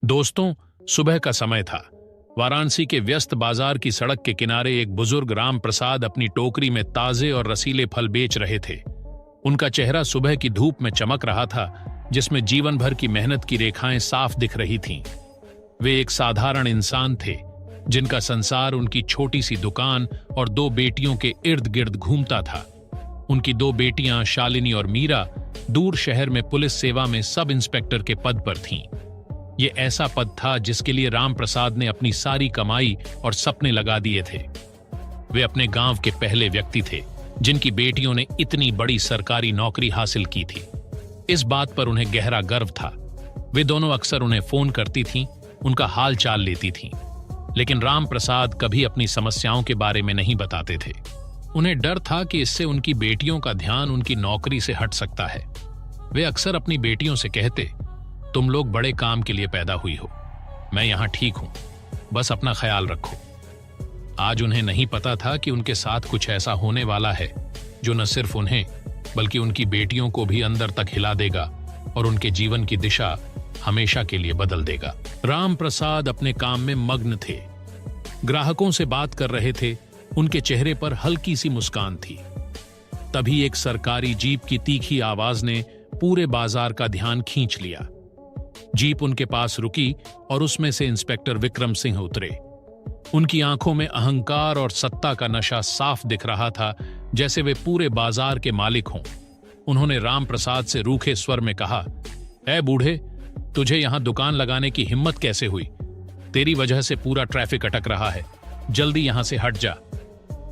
दोस्तों, सुबह का समय था। वाराणसी के व्यस्त बाजार की सड़क के किनारे एक बुजुर्ग राम प्रसाद अपनी टोकरी में ताजे और रसीले फल बेच रहे थे। उनका चेहरा सुबह की धूप में चमक रहा था, जिसमें जीवन भर की मेहनत की रेखाएं साफ दिख रही थीं। वे एक साधारण इंसान थे, जिनका संसार उनकी छोटी सी दुकान और दो बेटियों के इर्द गिर्द घूमता था। उनकी दो बेटियां शालिनी और मीरा दूर शहर में पुलिस सेवा में सब इंस्पेक्टर के पद पर थीं। ये ऐसा पद था जिसके लिए राम प्रसाद ने अपनी सारी कमाई और सपने लगा दिए थे। वे अपने गांव के पहले व्यक्ति थे जिनकी बेटियों ने इतनी बड़ी सरकारी नौकरी हासिल की थी। इस बात पर उन्हें गहरा गर्व था। वे दोनों अक्सर उन्हें फोन करती थीं, उनका हाल चाल लेती थीं। लेकिन राम प्रसाद कभी अपनी समस्याओं के बारे में नहीं बताते थे। उन्हें डर था कि इससे उनकी बेटियों का ध्यान उनकी नौकरी से हट सकता है। वे अक्सर अपनी बेटियों से कहते, तुम लोग बड़े काम के लिए पैदा हुई हो, मैं यहां ठीक हूं, बस अपना ख्याल रखो। आज उन्हें नहीं पता था कि उनके साथ कुछ ऐसा होने वाला है जो न सिर्फ उन्हें बल्कि उनकी बेटियों को भी अंदर तक हिला देगा और उनके जीवन की दिशा हमेशा के लिए बदल देगा। राम प्रसाद अपने काम में मग्न थे, ग्राहकों से बात कर रहे थे। उनके चेहरे पर हल्की सी मुस्कान थी। तभी एक सरकारी जीप की तीखी आवाज ने पूरे बाजार का ध्यान खींच लिया। जीप उनके पास रुकी और उसमें से इंस्पेक्टर विक्रम सिंह उतरे। उनकी आंखों में अहंकार और सत्ता का नशा साफ दिख रहा था, जैसे वे पूरे बाजार के मालिक हों। उन्होंने राम प्रसाद से रूखे स्वर में कहा, ऐ बूढ़े, तुझे यहां दुकान लगाने की हिम्मत कैसे हुई? तेरी वजह से पूरा ट्रैफिक अटक रहा है, जल्दी यहां से हट जा।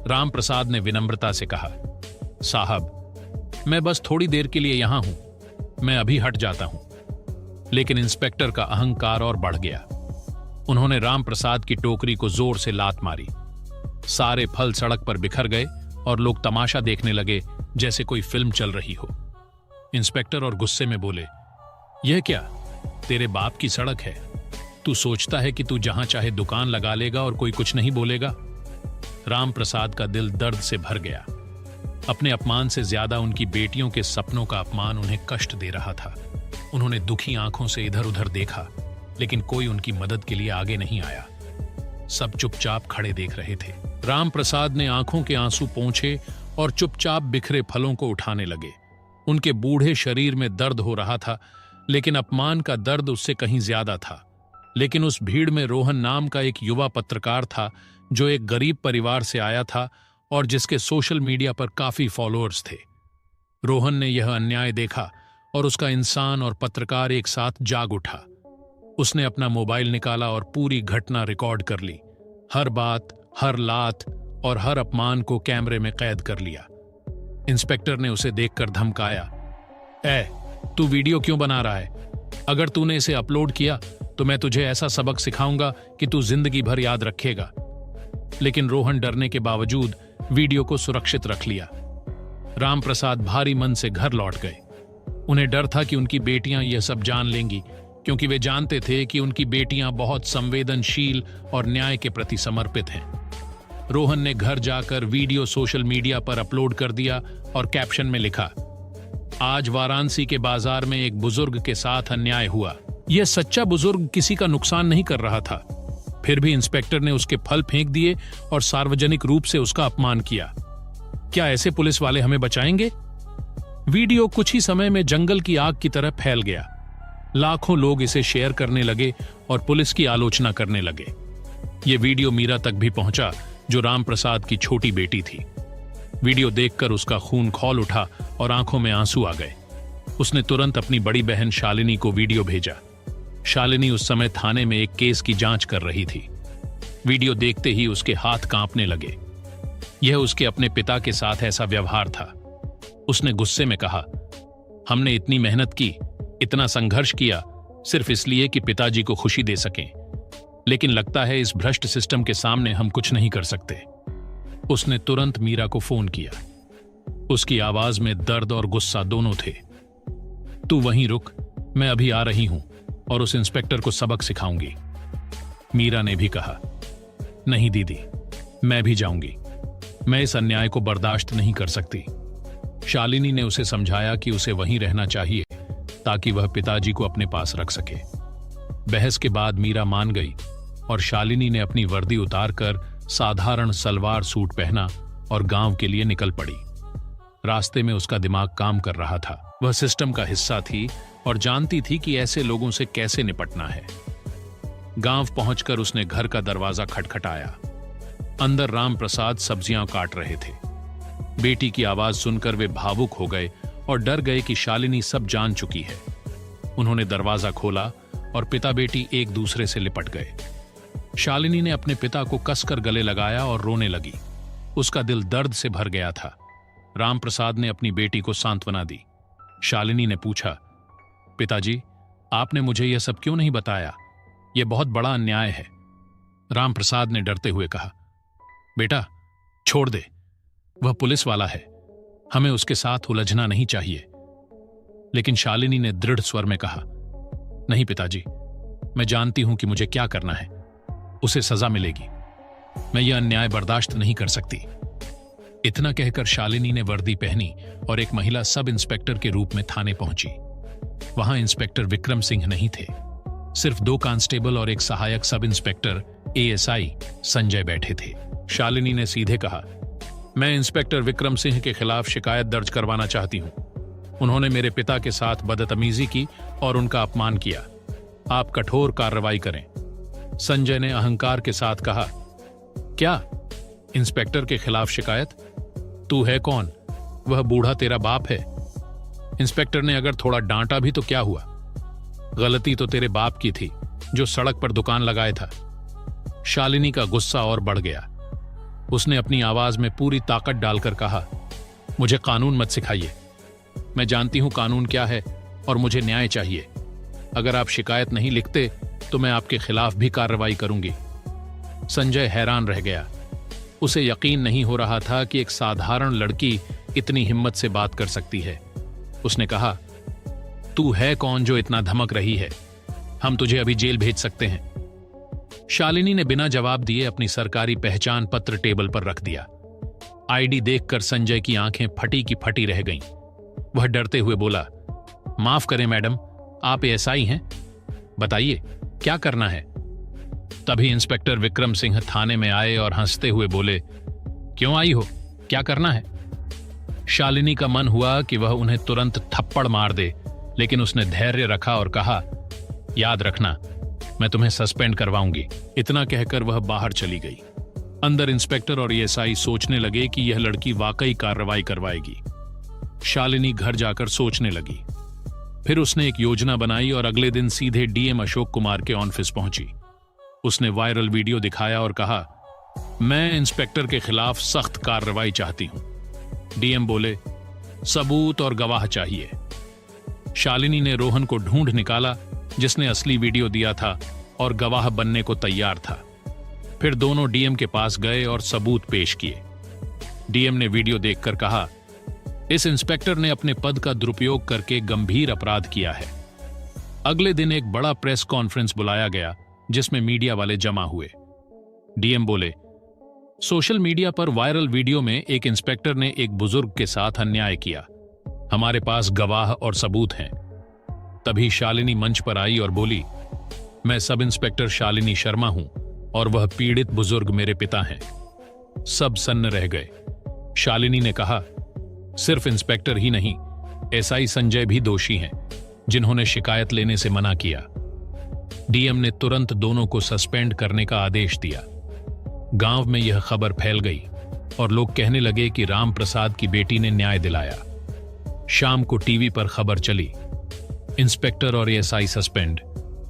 राम प्रसाद ने विनम्रता से कहा, साहब, मैं बस थोड़ी देर के लिए यहां हूं, मैं अभी हट जाता हूं। लेकिन इंस्पेक्टर का अहंकार और बढ़ गया। उन्होंने राम प्रसाद की टोकरी को जोर से लात मारी। सारे फल सड़क पर बिखर गए और लोग तमाशा देखने लगे जैसे कोई फिल्म चल रही हो। इंस्पेक्टर और गुस्से में बोले, यह क्या, तेरे बाप की सड़क है? तू सोचता है कि तू जहां चाहे दुकान लगा लेगा और कोई कुछ नहीं बोलेगा? राम प्रसाद का दिल दर्द से भर गया। अपने अपमान से ज्यादा उनकी बेटियों के सपनों का अपमान उन्हें कष्ट दे रहा था। उन्होंने दुखी आंखों से इधर उधर देखा, लेकिन कोई उनकी मदद के लिए आगे नहीं आया। सब चुपचाप खड़े देख रहे थे। राम प्रसाद ने आंखों के आंसू पोंछे और चुपचाप बिखरे फलों को उठाने लगे। उनके बूढ़े शरीर में दर्द हो रहा था, लेकिन अपमान का दर्द उससे कहीं ज्यादा था। लेकिन उस भीड़ में रोहन नाम का एक युवा पत्रकार था, जो एक गरीब परिवार से आया था और जिसके सोशल मीडिया पर काफी फॉलोअर्स थे। रोहन ने यह अन्याय देखा और उसका इंसान और पत्रकार एक साथ जाग उठा। उसने अपना मोबाइल निकाला और पूरी घटना रिकॉर्ड कर ली। हर बात, हर लात और हर अपमान को कैमरे में कैद कर लिया। इंस्पेक्टर ने उसे देखकर धमकाया, ऐ, तू वीडियो क्यों बना रहा है? अगर तूने इसे अपलोड किया तो मैं तुझे ऐसा सबक सिखाऊंगा कि तू जिंदगी भर याद रखेगा। लेकिन रोहन डरने के बावजूद वीडियो को सुरक्षित रख लिया। राम प्रसाद भारी मन से घर लौट गए। उन्हें डर था कि उनकी बेटियां यह सब जान लेंगी, क्योंकि वे जानते थे कि उनकी बेटियां बहुत संवेदनशील और न्याय के प्रति समर्पित हैं। रोहन ने घर जाकर वीडियो सोशल मीडिया पर अपलोड कर दिया और कैप्शन में लिखा, आज वाराणसी के बाजार में एक बुजुर्ग के साथ अन्याय हुआ। यह सच्चा बुजुर्ग किसी का नुकसान नहीं कर रहा था, फिर भी इंस्पेक्टर ने उसके फल फेंक दिए और सार्वजनिक रूप से उसका अपमान किया। क्या ऐसे पुलिस वाले हमें बचाएंगे? वीडियो कुछ ही समय में जंगल की आग की तरह फैल गया। लाखों लोग इसे शेयर करने लगे और पुलिस की आलोचना करने लगे। यह वीडियो मीरा तक भी पहुंचा, जो राम प्रसाद की छोटी बेटी थी। वीडियो देखकर उसका खून खौल उठा और आंखों में आंसू आ गए। उसने तुरंत अपनी बड़ी बहन शालिनी को वीडियो भेजा। शालिनी उस समय थाने में एक केस की जांच कर रही थी। वीडियो देखते ही उसके हाथ कांपने लगे। यह उसके अपने पिता के साथ ऐसा व्यवहार था। उसने गुस्से में कहा, हमने इतनी मेहनत की, इतना संघर्ष किया, सिर्फ इसलिए कि पिताजी को खुशी दे सकें। लेकिन लगता है इस भ्रष्ट सिस्टम के सामने हम कुछ नहीं कर सकते। उसने तुरंत मीरा को फोन किया। उसकी आवाज में दर्द और गुस्सा दोनों थे। तू वहीं रुक, मैं अभी आ रही हूं और उस इंस्पेक्टर को सबक सिखाऊंगी। मीरा ने भी कहा, नहीं दीदी, मैं भी जाऊंगी, मैं इस अन्याय को बर्दाश्त नहीं कर सकती। शालिनी ने उसे समझाया कि उसे वहीं रहना चाहिए ताकि वह पिताजी को अपने पास रख सके। बहस के बाद मीरा मान गई और शालिनी ने अपनी वर्दी उतारकर साधारण सलवार सूट पहना और गांव के लिए निकल पड़ी। रास्ते में उसका दिमाग काम कर रहा था। वह सिस्टम का हिस्सा थी और जानती थी कि ऐसे लोगों से कैसे निपटना है। गांव पहुंचकर उसने घर का दरवाजा खटखटाया। अंदर राम प्रसाद सब्जियां काट रहे थे। बेटी की आवाज सुनकर वे भावुक हो गए और डर गए कि शालिनी सब जान चुकी है। उन्होंने दरवाजा खोला और पिता बेटी एक दूसरे से लिपट गए। शालिनी ने अपने पिता को कसकर गले लगाया और रोने लगी। उसका दिल दर्द से भर गया था। राम प्रसाद ने अपनी बेटी को सांत्वना दी। शालिनी ने पूछा, पिताजी, आपने मुझे यह सब क्यों नहीं बताया? यह बहुत बड़ा अन्याय है। राम प्रसाद ने डरते हुए कहा, बेटा, छोड़ दे, वह पुलिस वाला है, हमें उसके साथ उलझना नहीं चाहिए। लेकिन शालिनी ने दृढ़ स्वर में कहा, नहीं पिताजी, मैं जानती हूं कि मुझे क्या करना है, उसे सजा मिलेगी। मैं यह अन्याय बर्दाश्त नहीं कर सकती। इतना कहकर शालिनी ने वर्दी पहनी और एक महिला सब इंस्पेक्टर के रूप में थाने पहुंची। वहां इंस्पेक्टर विक्रम सिंह नहीं थे, सिर्फ 2 कांस्टेबल और एक सहायक सब इंस्पेक्टर एएसआई संजय बैठे थे। शालिनी ने सीधे कहा, मैं इंस्पेक्टर विक्रम सिंह के खिलाफ शिकायत दर्ज करवाना चाहती हूं। उन्होंने मेरे पिता के साथ बदतमीजी की और उनका अपमान किया। आप कठोर कार्रवाई करें। संजय ने अहंकार के साथ कहा, क्या इंस्पेक्टर के खिलाफ शिकायत? तू है कौन? वह बूढ़ा तेरा बाप है। इंस्पेक्टर ने अगर थोड़ा डांटा भी तो क्या हुआ? गलती तो तेरे बाप की थी जो सड़क पर दुकान लगाए था। शालिनी का गुस्सा और बढ़ गया। उसने अपनी आवाज में पूरी ताकत डालकर कहा, मुझे कानून मत सिखाइए। मैं जानती हूं कानून क्या है और मुझे न्याय चाहिए। अगर आप शिकायत नहीं लिखते तो मैं आपके खिलाफ भी कार्रवाई करूंगी। संजय हैरान रह गया। उसे यकीन नहीं हो रहा था कि एक साधारण लड़की इतनी हिम्मत से बात कर सकती है। उसने कहा, तू है कौन जो इतना धमक रही है? हम तुझे अभी जेल भेज सकते हैं। शालिनी ने बिना जवाब दिए अपनी सरकारी पहचान पत्र टेबल पर रख दिया। आईडी देखकर संजय की आंखें फटी की फटी रह गईं। वह डरते हुए बोला, माफ करें मैडम, आप एएसआई हैं? बताइए क्या करना है? तभी इंस्पेक्टर विक्रम सिंह थाने में आए और हंसते हुए बोले, क्यों आई हो? क्या करना है? शालिनी का मन हुआ कि वह उन्हें तुरंत थप्पड़ मार दे, लेकिन उसने धैर्य रखा और कहा, याद रखना, मैं तुम्हें सस्पेंड करवाऊंगी। इतना कहकर वह बाहर चली गई। अंदर इंस्पेक्टर और एएसआई सोचने लगे कि यह लड़की वाकई कार्रवाई करवाएगी। शालिनी घर जाकर सोचने लगी। फिर उसने एक योजना बनाई और अगले दिन सीधे डीएम अशोक कुमार के ऑफिस पहुंची। उसने वायरल वीडियो दिखाया और कहा, मैं इंस्पेक्टर के खिलाफ सख्त कार्रवाई चाहती हूं। डीएम बोले, सबूत और गवाह चाहिए। शालिनी ने रोहन को ढूंढ निकाला जिसने असली वीडियो दिया था और गवाह बनने को तैयार था। फिर दोनों डीएम के पास गए और सबूत पेश किए। डीएम ने वीडियो देखकर कहा, इस इंस्पेक्टर ने अपने पद का दुरुपयोग करके गंभीर अपराध किया है। अगले दिन एक बड़ा प्रेस कॉन्फ्रेंस बुलाया गया जिसमें मीडिया वाले जमा हुए। डीएम बोले, सोशल मीडिया पर वायरल वीडियो में एक इंस्पेक्टर ने एक बुजुर्ग के साथ अन्याय किया। हमारे पास गवाह और सबूत हैं। तभी शालिनी मंच पर आई और बोली, मैं सब इंस्पेक्टर शालिनी शर्मा हूं और वह पीड़ित बुजुर्ग मेरे पिता हैं। सब सन्न रह गए। शालिनी ने कहा, सिर्फ इंस्पेक्टर ही नहीं, एसआई संजय भी दोषी हैं, जिन्होंने शिकायत लेने से मना किया। डीएम ने तुरंत दोनों को सस्पेंड करने का आदेश दिया। गांव में यह खबर फैल गई और लोग कहने लगे कि राम प्रसाद की बेटी ने न्याय दिलाया। शाम को टीवी पर खबर चली, इंस्पेक्टर और एएसआई सस्पेंड,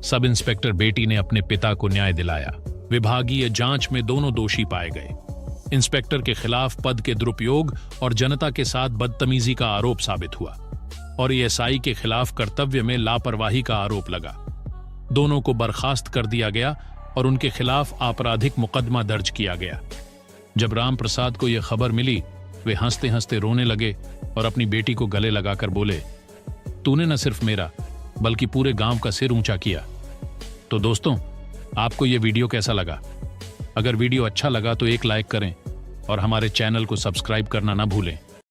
सब इंस्पेक्टर बेटी ने अपने पिता को न्याय दिलाया। विभागीय जांच में दोनों दोषी पाए गए। इंस्पेक्टर के खिलाफ पद के दुरुपयोग और जनता के साथ बदतमीजी का आरोप साबित हुआ और एएसआई के खिलाफ कर्तव्य में लापरवाही का आरोप लगा। दोनों को बर्खास्त कर दिया गया और उनके खिलाफ आपराधिक मुकदमा दर्ज किया गया। जब राम प्रसाद को यह खबर मिली, वे हंसते हंसते रोने लगे और अपनी बेटी को गले लगाकर बोले, तूने न सिर्फ मेरा बल्कि पूरे गांव का सिर ऊंचा किया। तो दोस्तों, आपको यह वीडियो कैसा लगा? अगर वीडियो अच्छा लगा तो एक लाइक करें और हमारे चैनल को सब्सक्राइब करना ना भूलें।